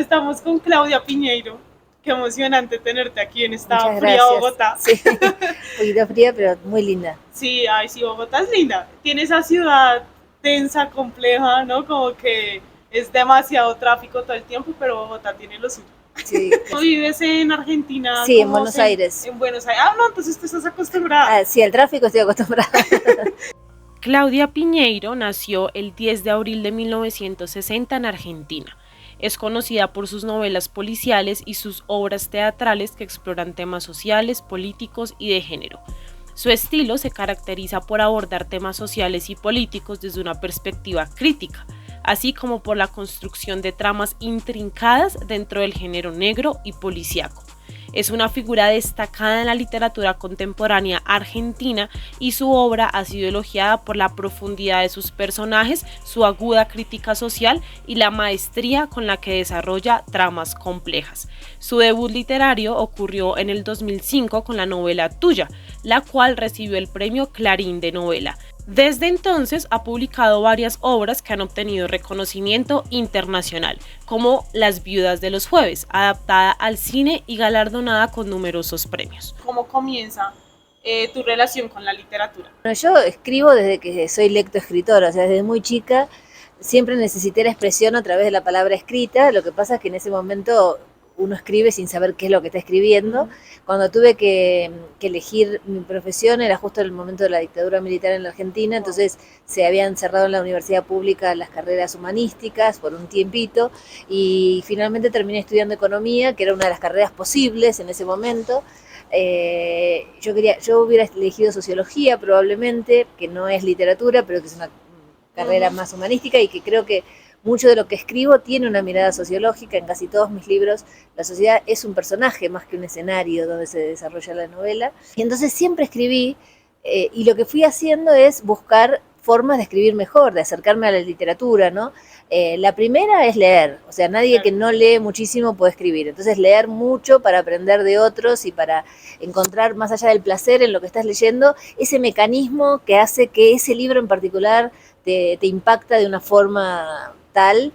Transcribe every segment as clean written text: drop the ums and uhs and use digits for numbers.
Estamos con Claudia Piñeiro. Qué emocionante tenerte aquí en esta Muchas fría gracias. Bogotá. Sí, un poquito fría, pero muy linda. Sí, ay, sí, Bogotá es linda. Tiene esa ciudad densa, compleja, ¿no? Como que es demasiado tráfico todo el tiempo, pero Bogotá tiene lo suyo. Sí, ¿Tú vives en Argentina? sí, en ¿Cómo Buenos se...? Aires. En Buenos Aires. Ah, no, entonces tú estás acostumbrada. Ah, sí, al tráfico estoy acostumbrada. Claudia Piñeiro nació el 10 de abril de 1960 en Argentina. Es conocida por sus novelas policiales y sus obras teatrales que exploran temas sociales, políticos y de género. Su estilo se caracteriza por abordar temas sociales y políticos desde una perspectiva crítica, así como por la construcción de tramas intrincadas dentro del género negro y policíaco. Es una figura destacada en la literatura contemporánea argentina y su obra ha sido elogiada por la profundidad de sus personajes, su aguda crítica social y la maestría con la que desarrolla tramas complejas. Su debut literario ocurrió en el 2005 con la novela Tuya, la cual recibió el premio Clarín de novela. Desde entonces ha publicado varias obras que han obtenido reconocimiento internacional, como Las viudas de los jueves, adaptada al cine y galardonada con numerosos premios. ¿Cómo comienza tu relación con la literatura? Bueno, yo escribo desde que soy lectoescritora, o sea, desde muy chica siempre necesité la expresión a través de la palabra escrita. Lo que pasa es que en ese momento uno escribe sin saber qué es lo que está escribiendo. Cuando tuve que elegir mi profesión era justo en el momento de la dictadura militar en la Argentina, entonces se habían cerrado en la universidad pública las carreras humanísticas por un tiempito y finalmente terminé estudiando economía, que era una de las carreras posibles en ese momento. Yo hubiera elegido sociología probablemente, que no es literatura, pero que es una carrera más humanística y que creo que mucho de lo que escribo tiene una mirada sociológica. En casi todos mis libros la sociedad es un personaje más que un escenario donde se desarrolla la novela. Y entonces siempre escribí y lo que fui haciendo es buscar formas de escribir mejor, de acercarme a la literatura, ¿no? La primera es leer, o sea, nadie que no lee muchísimo puede escribir, entonces leer mucho para aprender de otros y para encontrar más allá del placer en lo que estás leyendo, ese mecanismo que hace que ese libro en particular te impacta de una forma tal,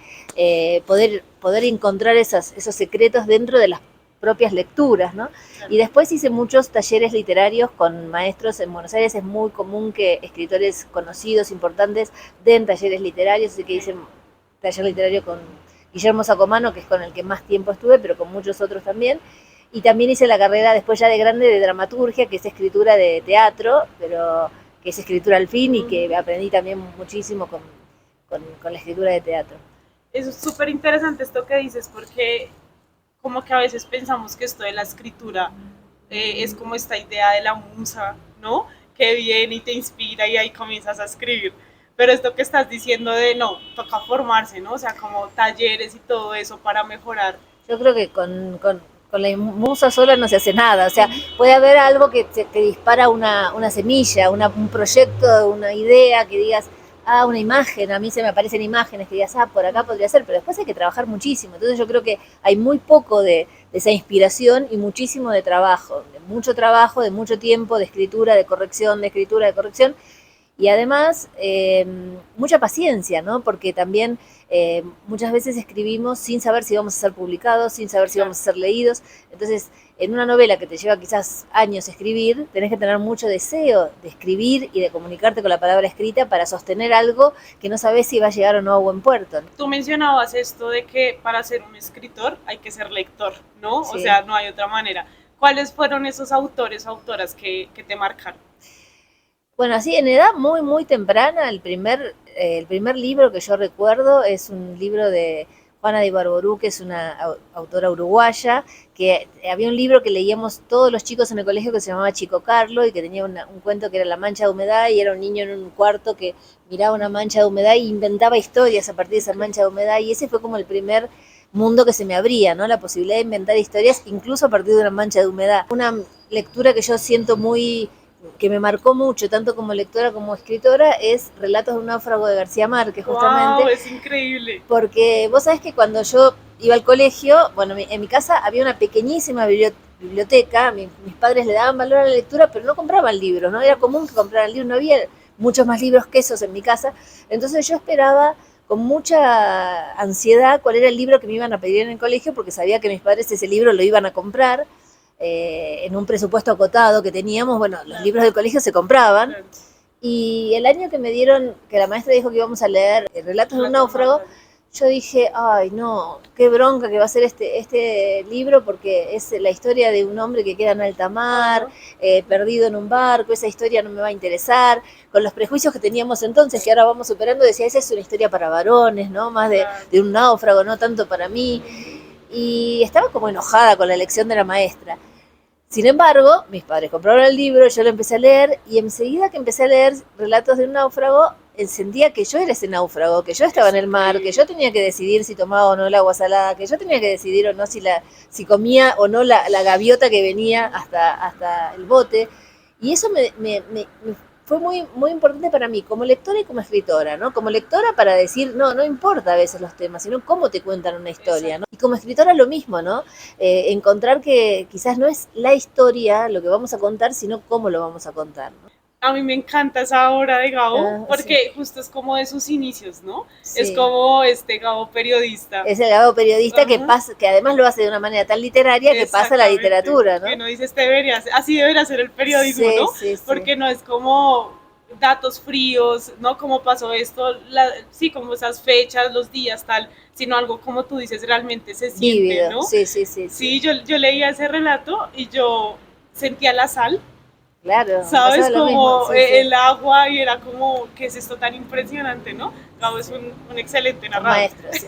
poder encontrar esos secretos dentro de las propias lecturas, ¿no? Y después hice muchos talleres literarios con maestros en Buenos Aires. Es muy común que escritores conocidos, importantes, den talleres literarios, así que hice taller literario con Guillermo Sacomano, que es con el que más tiempo estuve, pero con muchos otros también. Y también hice la carrera después ya de grande de dramaturgia, que es escritura de teatro, pero que es escritura al fin y que aprendí también muchísimo con la escritura de teatro. Es súper interesante esto que dices porque como que a veces pensamos que esto de la escritura es como esta idea de la musa, ¿no? Que viene y te inspira y ahí comienzas a escribir. Pero esto que estás diciendo de no, toca formarse, ¿no? O sea, como talleres y todo eso para mejorar. Yo creo que con la musa sola no se hace nada, o sea, puede haber algo que te dispara una semilla, un proyecto, una idea, que digas, una imagen, a mí se me aparecen imágenes que digas, por acá podría ser, pero después hay que trabajar muchísimo. Entonces yo creo que hay muy poco de esa inspiración y muchísimo de trabajo, de mucho tiempo, de escritura, de corrección, de escritura, de corrección. Y además, mucha paciencia, ¿no? Porque también muchas veces escribimos sin saber si vamos a ser publicados, sin saber si vamos a ser leídos. Entonces, en una novela que te lleva quizás años escribir, tenés que tener mucho deseo de escribir y de comunicarte con la palabra escrita para sostener algo que no sabes si va a llegar o no a buen puerto. Tú mencionabas esto de que para ser un escritor hay que ser lector, ¿no? Sí. O sea, no hay otra manera. ¿Cuáles fueron esos autores o autoras que te marcaron? Bueno, así en edad muy, muy temprana, el primer libro que yo recuerdo es un libro de Juana de Ibarború, que es una autora uruguaya, que había un libro que leíamos todos los chicos en el colegio que se llamaba Chico Carlo y que tenía un cuento que era La mancha de humedad y era un niño en un cuarto que miraba una mancha de humedad e inventaba historias a partir de esa mancha de humedad y ese fue como el primer mundo que se me abría, ¿no? La posibilidad de inventar historias incluso a partir de una mancha de humedad. Una lectura que yo siento que me marcó mucho, tanto como lectora como escritora, es Relatos de un náufrago de García Márquez, justamente. ¡Wow! Es increíble. Porque vos sabés que cuando yo iba al colegio, bueno, en mi casa había una pequeñísima biblioteca, mis padres le daban valor a la lectura, pero no compraban libros, ¿no? Era común que compraran libros, no había muchos más libros que esos en mi casa, entonces yo esperaba con mucha ansiedad cuál era el libro que me iban a pedir en el colegio, porque sabía que mis padres ese libro lo iban a comprar en un presupuesto acotado que teníamos. Bueno, los libros del colegio se compraban. Y el año que me dieron, que la maestra dijo que íbamos a leer Relatos de un náufrago, yo dije, ay no, qué bronca que va a ser este libro, porque es la historia de un hombre que queda en alta mar, perdido en un barco. Esa historia no me va a interesar, con los prejuicios que teníamos entonces, que ahora vamos superando. Decía, esa es una historia para varones, ¿no? Más de un náufrago, no tanto para mí. Y estaba como enojada con la elección de la maestra. Sin embargo, mis padres compraron el libro, yo lo empecé a leer, y enseguida que empecé a leer Relatos de un náufrago, sentía que yo era ese náufrago, que yo estaba en el mar, que yo tenía que decidir si tomaba o no el agua salada, que yo tenía que decidir o no si comía o no la gaviota que venía hasta el bote. Y eso me fue muy, muy importante para mí, como lectora y como escritora, ¿no? Como lectora para decir, no importa a veces los temas, sino cómo te cuentan una historia, ¿no? Y como escritora lo mismo, ¿no? Encontrar que quizás no es la historia lo que vamos a contar, sino cómo lo vamos a contar, ¿no? A mí me encanta esa obra de Gabo, porque justo es como de sus inicios, ¿no? Sí. Es como Gabo periodista. Es el Gabo periodista que además lo hace de una manera tan literaria que pasa a la literatura, ¿no? Que no dices, así debería ser el periodismo, ¿no? Porque no es como datos fríos, ¿no? Como pasó esto, como esas fechas, los días, tal, sino algo como tú dices, realmente se siente, vívido, ¿no? Sí, yo leía ese relato y yo sentía la sal. Claro, ¿sabes? Como el agua, y era como, ¿qué es esto tan impresionante, no? Gabo es un excelente narrador. Maestro, sí.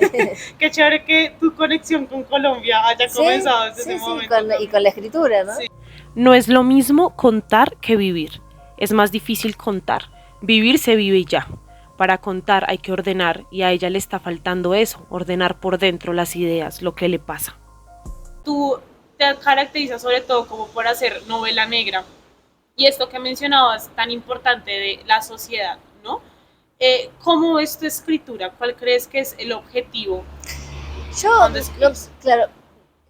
Qué chévere que tu conexión con Colombia haya comenzado desde ese momento. Y con la escritura, ¿no? Sí. No es lo mismo contar que vivir. Es más difícil contar. Vivir se vive y ya. Para contar hay que ordenar, y a ella le está faltando eso, ordenar por dentro las ideas, lo que le pasa. Tú te caracterizas sobre todo como por hacer novela negra. Y esto que mencionabas tan importante de la sociedad, ¿no? ¿Cómo es tu escritura? ¿Cuál crees que es el objetivo?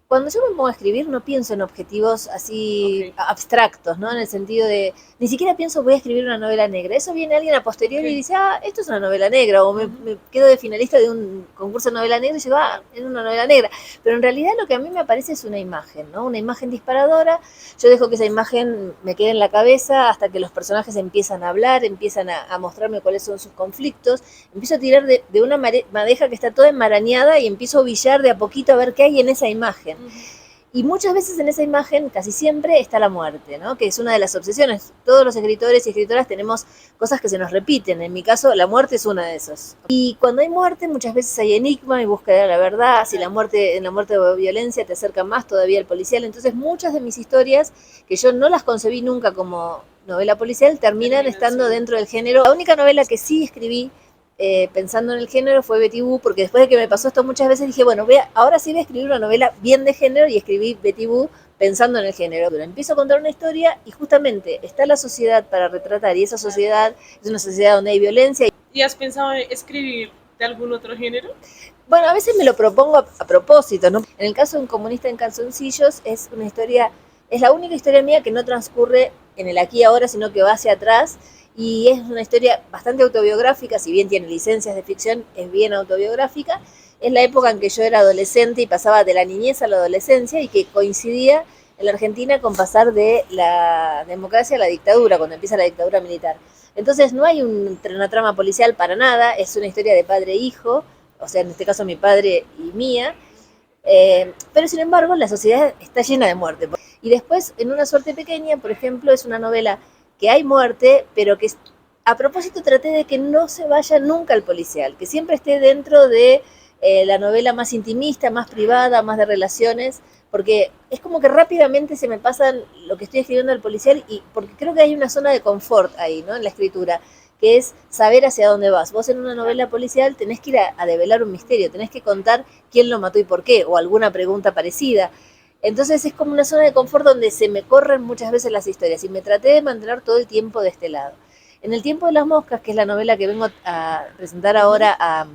Cuando yo me pongo a escribir no pienso en objetivos así abstractos, ¿no? En el sentido de, ni siquiera pienso voy a escribir una novela negra. Eso viene alguien a posteriori y dice, esto es una novela negra, o me quedo de finalista de un concurso de novela negra y digo, es una novela negra. Pero en realidad lo que a mí me aparece es una imagen, ¿no? Una imagen disparadora. Yo dejo que esa imagen me quede en la cabeza hasta que los personajes empiezan a hablar, empiezan a mostrarme cuáles son sus conflictos. Empiezo a tirar de una madeja que está toda enmarañada y empiezo a ovillar de a poquito a ver qué hay en esa imagen. Y muchas veces en esa imagen, casi siempre, está la muerte, ¿no? Que es una de las obsesiones. Todos los escritores y escritoras tenemos cosas que se nos repiten. En mi caso, la muerte es una de esas. Y cuando hay muerte, muchas veces hay enigma y búsqueda de la verdad. Si en la muerte o violencia te acerca más todavía al policial. Entonces, muchas de mis historias, que yo no las concebí nunca como novela policial, terminan estando dentro del género. La única novela que sí escribí pensando en el género fue Betty Boo, porque después de que me pasó esto muchas veces dije, bueno, ahora sí voy a escribir una novela bien de género, y escribí Betty Boo pensando en el género. Empiezo a contar una historia y justamente está la sociedad para retratar, y esa sociedad es una sociedad donde hay violencia. ¿Y has pensado en escribir de algún otro género? Bueno, a veces me lo propongo a propósito, ¿no? En el caso de Un comunista en calzoncillos es una historia, es la única historia mía que no transcurre en el aquí y ahora, sino que va hacia atrás. Y es una historia bastante autobiográfica, si bien tiene licencias de ficción, es bien autobiográfica. Es la época en que yo era adolescente y pasaba de la niñez a la adolescencia, y que coincidía en la Argentina con pasar de la democracia a la dictadura, cuando empieza la dictadura militar. Entonces no hay una trama policial para nada, es una historia de padre e hijo, o sea, en este caso mi padre y mía, pero sin embargo la sociedad está llena de muerte. Y después, en Una suerte pequeña, por ejemplo, es una novela que hay muerte, pero que a propósito traté de que no se vaya nunca al policial, que siempre esté dentro de la novela más intimista, más privada, más de relaciones, porque es como que rápidamente se me pasan lo que estoy escribiendo al policial, y porque creo que hay una zona de confort ahí, ¿no? En la escritura, que es saber hacia dónde vas. Vos en una novela policial tenés que ir a develar un misterio, tenés que contar quién lo mató y por qué, o alguna pregunta parecida. Entonces es como una zona de confort donde se me corren muchas veces las historias, y me traté de mantener todo el tiempo de este lado. En El tiempo de las moscas, que es la novela que vengo a presentar ahora a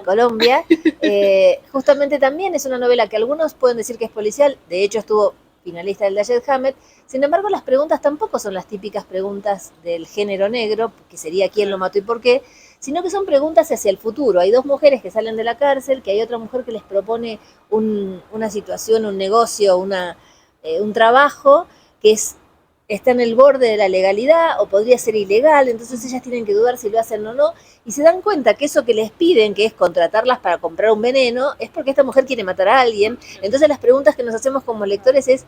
Colombia, justamente también es una novela que algunos pueden decir que es policial, de hecho estuvo finalista del Dashiell Hammett. Sin embargo, las preguntas tampoco son las típicas preguntas del género negro, que sería quién lo mató y por qué, sino que son preguntas hacia el futuro. Hay dos mujeres que salen de la cárcel, que hay otra mujer que les propone una situación, un negocio, un trabajo que está en el borde de la legalidad o podría ser ilegal, entonces ellas tienen que dudar si lo hacen o no, y se dan cuenta que eso que les piden, que es contratarlas para comprar un veneno, es porque esta mujer quiere matar a alguien. Entonces las preguntas que nos hacemos como lectores es,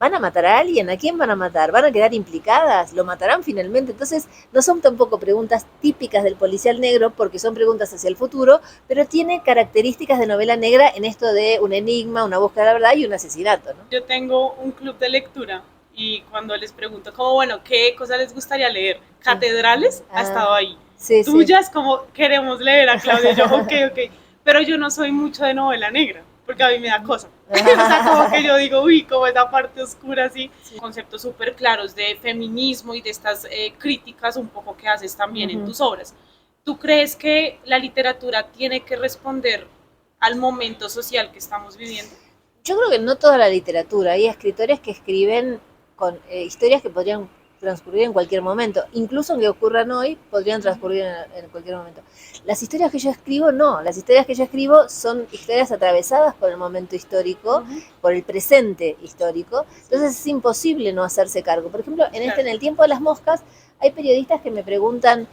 ¿van a matar a alguien? ¿A quién van a matar? ¿Van a quedar implicadas? ¿Lo matarán finalmente? Entonces no son tampoco preguntas típicas del policial negro, porque son preguntas hacia el futuro, pero tiene características de novela negra en esto de un enigma, una búsqueda de la verdad y un asesinato, ¿no? Yo tengo un club de lectura y cuando les pregunto como, bueno, ¿qué cosas les gustaría leer? Catedrales, ha estado ahí. Sí, Tuyas, como queremos leer a Claudia, yo, ok, pero yo no soy mucho de novela negra, porque a mí me da cosa. O sea, como que yo digo, uy, como esa parte oscura, así. Sí. Conceptos súper claros de feminismo y de estas críticas un poco que haces también en tus obras. ¿Tú crees que la literatura tiene que responder al momento social que estamos viviendo? Yo creo que no toda la literatura. Hay escritores que escriben con historias que podrían transcurrir en cualquier momento. Incluso aunque ocurran hoy, podrían transcurrir en cualquier momento. Las historias que yo escribo, no. Las historias que yo escribo son historias atravesadas por el momento histórico, por el presente histórico. Entonces es imposible no hacerse cargo. Por ejemplo, en el tiempo de las moscas, hay periodistas que me preguntan,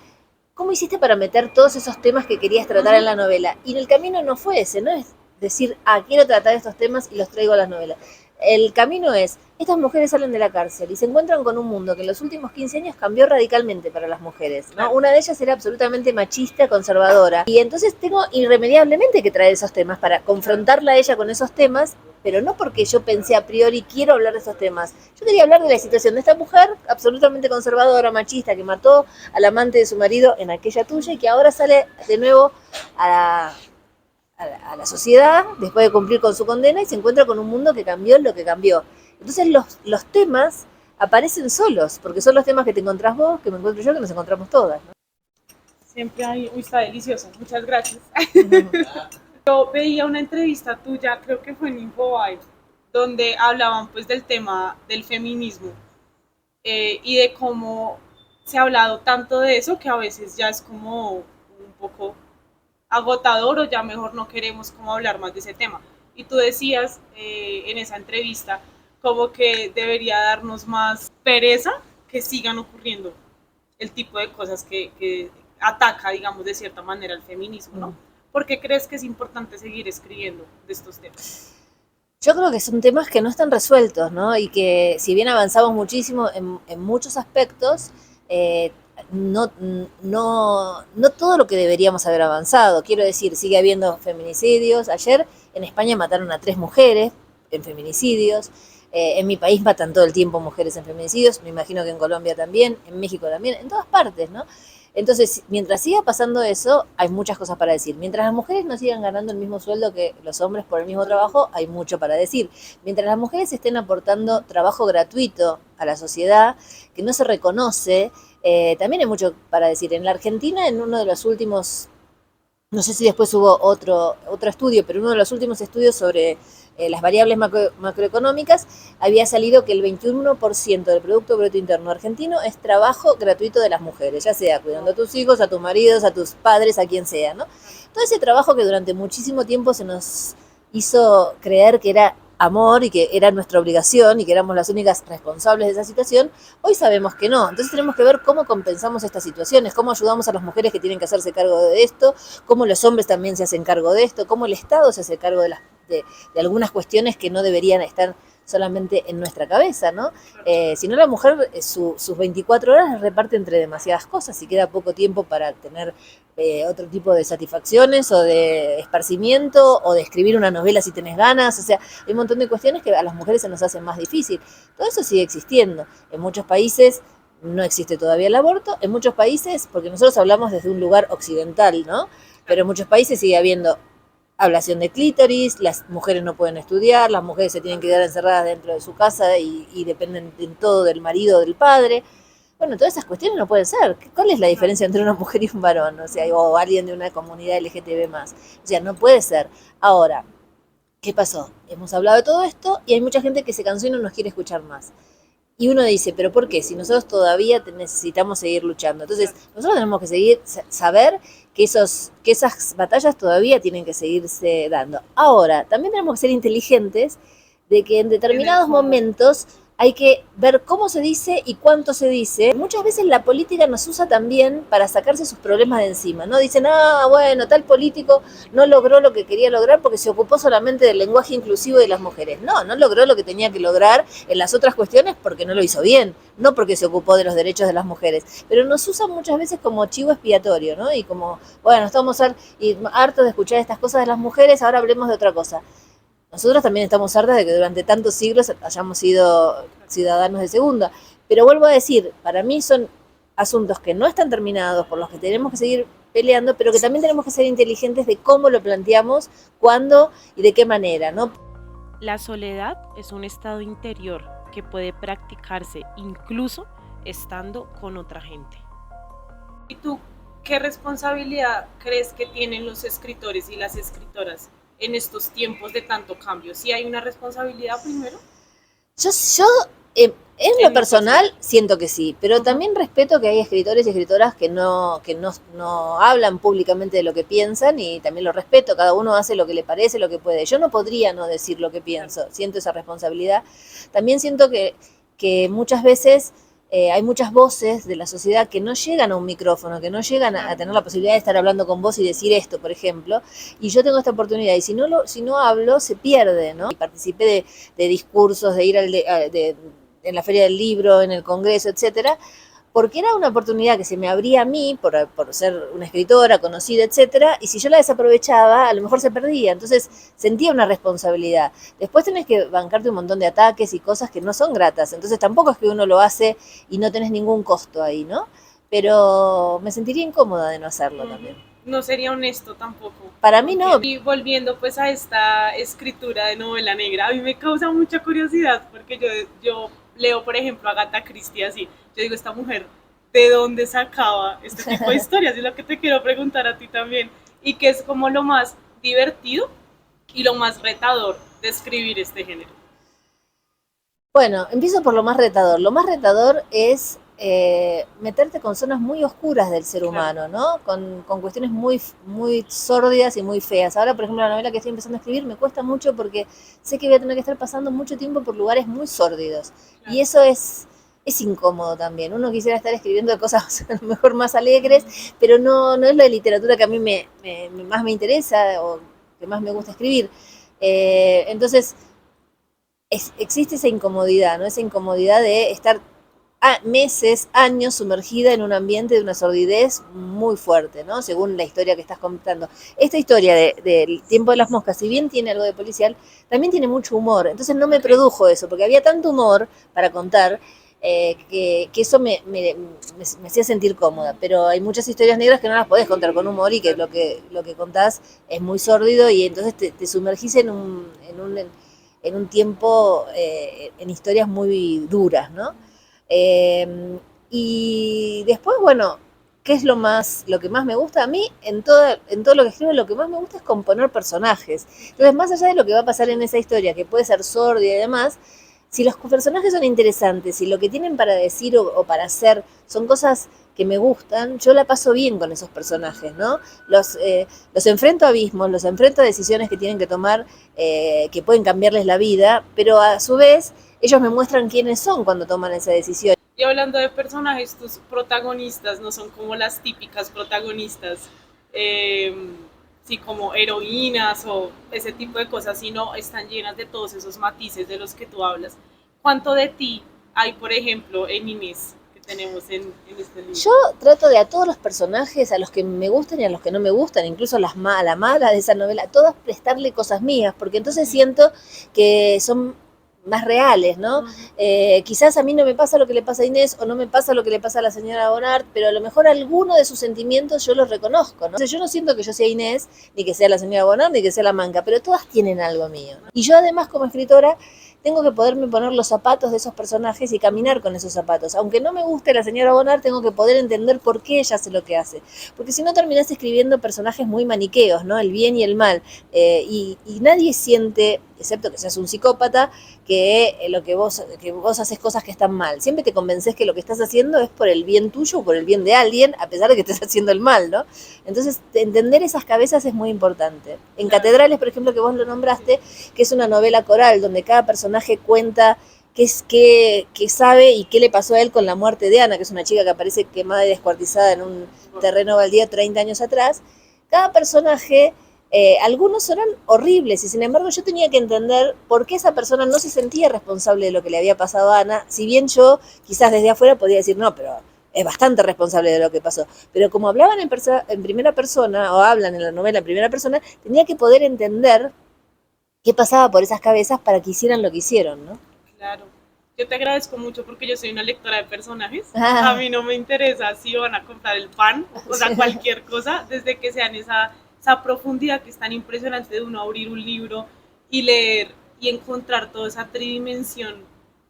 ¿cómo hiciste para meter todos esos temas que querías tratar en la novela? Y el camino no fue ese, no es decir, quiero tratar estos temas y los traigo a las novelas. El camino es, estas mujeres salen de la cárcel y se encuentran con un mundo que en los últimos 15 años cambió radicalmente para las mujeres, ¿no? Una de ellas era absolutamente machista, conservadora, y entonces tengo irremediablemente que traer esos temas para confrontarla a ella con esos temas, pero no porque yo pensé a priori quiero hablar de esos temas. Yo quería hablar de la situación de esta mujer absolutamente conservadora, machista, que mató al amante de su marido en aquella tuya y que ahora sale de nuevo a la sociedad después de cumplir con su condena y se encuentra con un mundo que cambió lo que cambió. Entonces los temas aparecen solos, porque son los temas que te encontrás vos, que me encuentro yo, que nos encontramos todas, ¿no? Siempre hay, uy, está delicioso, muchas gracias. Yo veía una entrevista tuya, creo que fue en Infobae, donde hablaban pues del tema del feminismo y de cómo se ha hablado tanto de eso que a veces ya es como un poco agotador o ya mejor no queremos como hablar más de ese tema. Y tú decías en esa entrevista como que debería darnos más pereza que sigan ocurriendo el tipo de cosas que ataca, digamos, de cierta manera el feminismo, ¿no? ¿Por qué crees que es importante seguir escribiendo de estos temas? Yo creo que son temas que no están resueltos, ¿no? Y que si bien avanzamos muchísimo en muchos aspectos, no todo lo que deberíamos haber avanzado. Quiero decir, sigue habiendo feminicidios. Ayer en España mataron a 3 mujeres en feminicidios. En mi país matan todo el tiempo mujeres en feminicidios. Me imagino que en Colombia también, en México también, en todas partes, ¿no? Entonces, mientras siga pasando eso, hay muchas cosas para decir. Mientras las mujeres no sigan ganando el mismo sueldo que los hombres por el mismo trabajo, hay mucho para decir. Mientras las mujeres estén aportando trabajo gratuito a la sociedad, que no se reconoce, también hay mucho para decir. En la Argentina, en uno de los últimos, no sé si después hubo otro estudio, pero uno de los últimos estudios sobre las variables macroeconómicas, había salido que el 21% del Producto Bruto Interno argentino es trabajo gratuito de las mujeres, ya sea cuidando a tus hijos, a tus maridos, a tus padres, a quien sea, ¿no? Todo ese trabajo que durante muchísimo tiempo se nos hizo creer que era amor y que era nuestra obligación y que éramos las únicas responsables de esa situación, hoy sabemos que no. Entonces tenemos que ver cómo compensamos estas situaciones, cómo ayudamos a las mujeres que tienen que hacerse cargo de esto, cómo los hombres también se hacen cargo de esto, cómo el Estado se hace cargo de algunas cuestiones que no deberían estar solamente en nuestra cabeza, ¿no? Si no, la mujer sus 24 horas las reparte entre demasiadas cosas y queda poco tiempo para tener otro tipo de satisfacciones o de esparcimiento o de escribir una novela si tenés ganas. O sea, hay un montón de cuestiones que a las mujeres se nos hacen más difícil. Todo eso sigue existiendo. En muchos países no existe todavía el aborto, en muchos países, porque nosotros hablamos desde un lugar occidental, ¿no? Pero en muchos países sigue habiendo ablación de clítoris, las mujeres no pueden estudiar, las mujeres se tienen que quedar encerradas dentro de su casa y dependen en todo del marido o del padre. Bueno, todas esas cuestiones no pueden ser. ¿Cuál es la diferencia entre una mujer y un varón? O sea, o alguien de una comunidad LGTB+. O sea, no puede ser. Ahora, ¿qué pasó? Hemos hablado de todo esto y hay mucha gente que se cansó y no nos quiere escuchar más. Y uno dice, ¿pero por qué? Si nosotros todavía necesitamos seguir luchando. Entonces, nosotros tenemos que saber que esas batallas todavía tienen que seguirse dando. Ahora, también tenemos que ser inteligentes de que en determinados momentos hay que ver cómo se dice y cuánto se dice. Muchas veces la política nos usa también para sacarse sus problemas de encima, ¿no? Dicen, bueno, tal político no logró lo que quería lograr porque se ocupó solamente del lenguaje inclusivo de las mujeres. No logró lo que tenía que lograr en las otras cuestiones porque no lo hizo bien, no porque se ocupó de los derechos de las mujeres. Pero nos usan muchas veces como chivo expiatorio, ¿no? Y como, bueno, estamos hartos de escuchar estas cosas de las mujeres, ahora hablemos de otra cosa. Nosotros también estamos hartas de que durante tantos siglos hayamos sido ciudadanos de segunda. Pero vuelvo a decir, para mí son asuntos que no están terminados, por los que tenemos que seguir peleando, pero que también tenemos que ser inteligentes de cómo lo planteamos, cuándo y de qué manera, ¿no? La soledad es un estado interior que puede practicarse incluso estando con otra gente. ¿Y tú qué responsabilidad crees que tienen los escritores y las escritoras en estos tiempos de tanto cambio? ¿Sí hay una responsabilidad primero? Yo en lo personal siento que sí, pero también respeto que hay escritores y escritoras que no hablan públicamente de lo que piensan, y también lo respeto, cada uno hace lo que le parece, lo que puede. Yo no podría no decir lo que pienso, siento esa responsabilidad. También siento que muchas veces hay muchas voces de la sociedad que no llegan a un micrófono, que no llegan a tener la posibilidad de estar hablando con vos y decir esto, por ejemplo, y yo tengo esta oportunidad, y si no hablo, se pierde, ¿no? Y participé de discursos, de ir en la Feria del Libro, en el Congreso, etcétera, porque era una oportunidad que se me abría a mí por ser una escritora conocida, etcétera, y si yo la desaprovechaba, a lo mejor se perdía. Entonces sentía una responsabilidad. Después tenés que bancarte un montón de ataques y cosas que no son gratas, entonces tampoco es que uno lo hace y no tenés ningún costo ahí, ¿no? Pero me sentiría incómoda de no hacerlo también. No sería honesto tampoco. Para mí no. Y volviendo pues a esta escritura de novela negra, a mí me causa mucha curiosidad porque yo leo, por ejemplo, a Agatha Christie así. Yo digo, esta mujer, ¿de dónde sacaba este tipo de historias? Es lo que te quiero preguntar a ti también. Y que es como lo más divertido y lo más retador de escribir este género. Bueno, empiezo por lo más retador. Lo más retador es meterte con zonas muy oscuras del ser humano, ¿no? Con cuestiones muy, muy sórdidas y muy feas. Ahora, por ejemplo, la novela que estoy empezando a escribir me cuesta mucho porque sé que voy a tener que estar pasando mucho tiempo por lugares muy sórdidos. Claro. Y eso es incómodo también. Uno quisiera estar escribiendo de cosas a lo mejor más alegres, pero no es la literatura que a mí más me interesa o que más me gusta escribir. Entonces, existe esa incomodidad, ¿no? Esa incomodidad de estar meses, años sumergida en un ambiente de una sordidez muy fuerte, ¿no? Según la historia que estás contando. Esta historia del tiempo de las moscas, si bien tiene algo de policial, también tiene mucho humor. Entonces no me produjo eso, porque había tanto humor para contar que eso me hacía sentir cómoda. Pero hay muchas historias negras que no las podés contar con humor y que lo que contás es muy sórdido, y entonces te sumergís en un tiempo, en historias muy duras, ¿no? Y después, bueno, ¿qué es lo que más me gusta a mí? En todo lo que escribo, lo que más me gusta es componer personajes. Entonces, más allá de lo que va a pasar en esa historia, que puede ser sórdida y demás, si los personajes son interesantes, si lo que tienen para decir o para hacer son cosas que me gustan, yo la paso bien con esos personajes, ¿no? Los enfrento a abismos, los enfrento a decisiones que tienen que tomar, que pueden cambiarles la vida, pero a su vez ellos me muestran quiénes son cuando toman esa decisión. Y hablando de personajes, tus protagonistas no son como las típicas protagonistas, sí, como heroínas o ese tipo de cosas, sino están llenas de todos esos matices de los que tú hablas. ¿Cuánto de ti hay, por ejemplo, en Inés, que tenemos en este libro? Yo trato de a todos los personajes, a los que me gustan y a los que no me gustan, incluso a la mala de esa novela, a todas prestarle cosas mías, porque entonces siento que son más reales, ¿no? Quizás a mí no me pasa lo que le pasa a Inés, o no me pasa lo que le pasa a la señora Bonnard, pero a lo mejor alguno de sus sentimientos yo los reconozco, ¿no? Entonces, yo no siento que yo sea Inés, ni que sea la señora Bonnard, ni que sea la Manca, pero todas tienen algo mío. Y yo además, como escritora, tengo que poderme poner los zapatos de esos personajes y caminar con esos zapatos. Aunque no me guste la señora Bonnard, tengo que poder entender por qué ella hace lo que hace. Porque si no terminás escribiendo personajes muy maniqueos, ¿no? El bien y el mal. Y nadie siente excepto que seas un psicópata, que vos haces cosas que están mal. Siempre te convences que lo que estás haciendo es por el bien tuyo o por el bien de alguien, a pesar de que estés haciendo el mal, ¿no? Entonces, entender esas cabezas es muy importante. En Catedrales, por ejemplo, que vos lo nombraste, que es una novela coral donde cada personaje cuenta qué sabe y qué le pasó a él con la muerte de Ana, que es una chica que aparece quemada y descuartizada en un terreno baldío 30 años atrás. Cada personaje, algunos eran horribles, y sin embargo yo tenía que entender por qué esa persona no se sentía responsable de lo que le había pasado a Ana, si bien yo quizás desde afuera podía decir, no, pero es bastante responsable de lo que pasó. Pero como hablaban en primera persona, o hablan en la novela en primera persona, tenía que poder entender qué pasaba por esas cabezas para que hicieran lo que hicieron, ¿no? Claro. Yo te agradezco mucho porque yo soy una lectora de personajes. A mí no me interesa si van a comprar el pan, o sea, cualquier cosa, desde que sean esa profundidad que es tan impresionante de uno abrir un libro y leer y encontrar toda esa tridimensión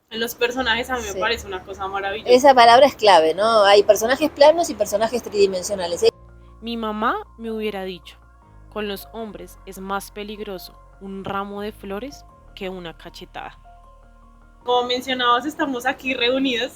en los personajes. A mí me parece una cosa maravillosa. Esa palabra es clave, ¿no? Hay personajes planos y personajes tridimensionales. Mi mamá me hubiera dicho, con los hombres es más peligroso un ramo de flores que una cachetada. Como mencionabas, estamos aquí reunidos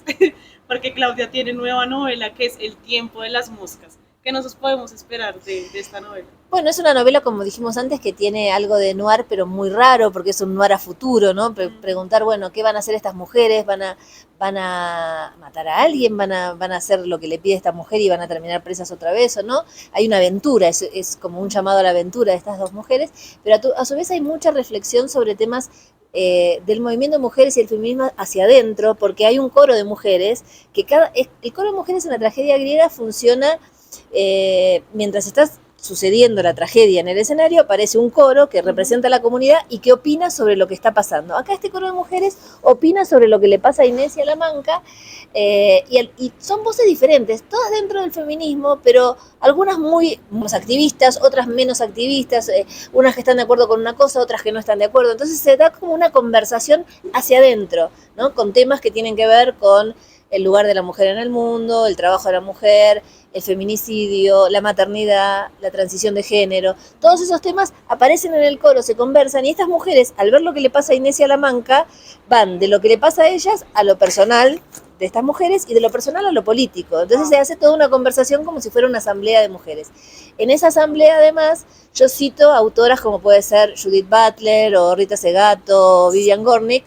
porque Claudia tiene nueva novela que es El tiempo de las moscas. ¿Qué nos podemos esperar de esta novela? Bueno, es una novela, como dijimos antes, que tiene algo de noir, pero muy raro, porque es un noir a futuro, ¿no? Preguntar, bueno, ¿qué van a hacer estas mujeres? ¿Van a matar a alguien? ¿Van a hacer lo que le pide esta mujer y van a terminar presas otra vez o no? Hay una aventura, es como un llamado a la aventura de estas dos mujeres, pero a su vez hay mucha reflexión sobre temas del movimiento de mujeres y el feminismo hacia adentro, porque hay un coro de mujeres, el coro de mujeres en la tragedia griega funciona mientras estás sucediendo la tragedia en el escenario, aparece un coro que representa a la comunidad y que opina sobre lo que está pasando. Acá este coro de mujeres opina sobre lo que le pasa a Inés y a la Manca, y son voces diferentes, todas dentro del feminismo, pero algunas muy activistas, otras menos activistas, unas que están de acuerdo con una cosa, otras que no están de acuerdo. Entonces se da como una conversación hacia adentro, ¿no? Con temas que tienen que ver con el lugar de la mujer en el mundo, el trabajo de la mujer, el feminicidio, la maternidad, la transición de género. Todos esos temas aparecen en el coro, se conversan, y estas mujeres, al ver lo que le pasa a Inés y a la Manca, van de lo que le pasa a ellas a lo personal de estas mujeres y de lo personal a lo político. Entonces se hace toda una conversación como si fuera una asamblea de mujeres. En esa asamblea, además, yo cito autoras como puede ser Judith Butler o Rita Segato o Vivian Gornick,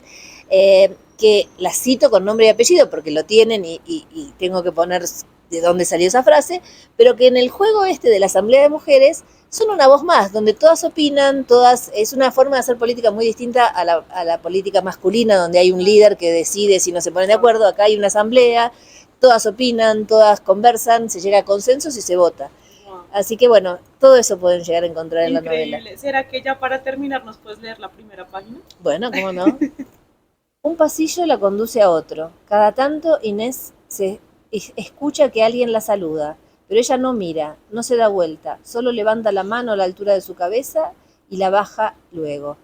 que las cito con nombre y apellido porque lo tienen y tengo que poner de dónde salió esa frase, pero que en el juego de la Asamblea de Mujeres son una voz más, donde todas opinan, es una forma de hacer política muy distinta a la política masculina, donde hay un líder que decide si no se ponen de acuerdo. Acá hay una asamblea, todas opinan, todas conversan, se llega a consensos y se vota. Así que bueno, todo eso pueden llegar a encontrar en la novela. ¿Será que ya para terminar nos puedes leer la primera página? Bueno, ¿cómo no? Un pasillo la conduce a otro. Cada tanto Inés se escucha que alguien la saluda, pero ella no mira, no se da vuelta, solo levanta la mano a la altura de su cabeza y la baja luego.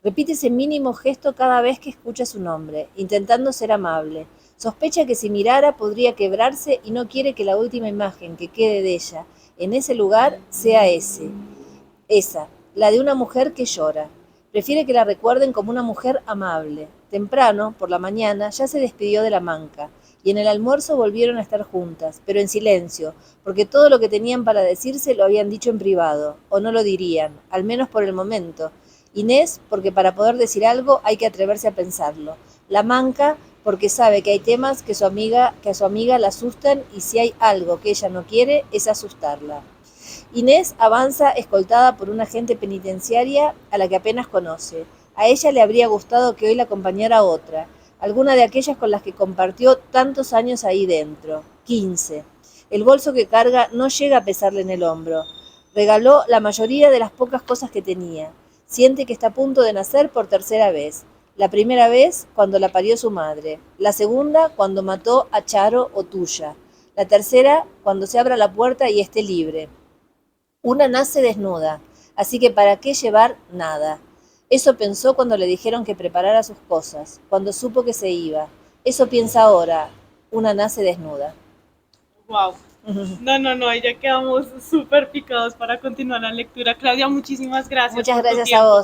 Repite ese mínimo gesto cada vez que escucha su nombre, intentando ser amable. Sospecha que si mirara podría quebrarse y no quiere que la última imagen que quede de ella en ese lugar sea esa, la de una mujer que llora. Prefiere que la recuerden como una mujer amable. Temprano, por la mañana, ya se despidió de la Manca, y en el almuerzo volvieron a estar juntas, pero en silencio, porque todo lo que tenían para decirse lo habían dicho en privado, o no lo dirían, al menos por el momento. Inés, porque para poder decir algo hay que atreverse a pensarlo. La Manca, porque sabe que hay temas que a su amiga la asustan, y si hay algo que ella no quiere, es asustarla. Inés avanza escoltada por una agente penitenciaria a la que apenas conoce. A ella le habría gustado que hoy la acompañara otra, alguna de aquellas con las que compartió tantos años ahí dentro. 15. El bolso que carga no llega a pesarle en el hombro. Regaló la mayoría de las pocas cosas que tenía. Siente que está a punto de nacer por tercera vez. La primera vez cuando la parió su madre. La segunda cuando mató a Charo o Tuya. La tercera cuando se abra la puerta y esté libre. Una nace desnuda, así que ¿para qué llevar nada? Eso pensó cuando le dijeron que preparara sus cosas, cuando supo que se iba. Eso piensa ahora, una nace desnuda. Wow. No, ahí ya quedamos súper picados para continuar la lectura. Claudia, muchísimas gracias. Muchas gracias a vos.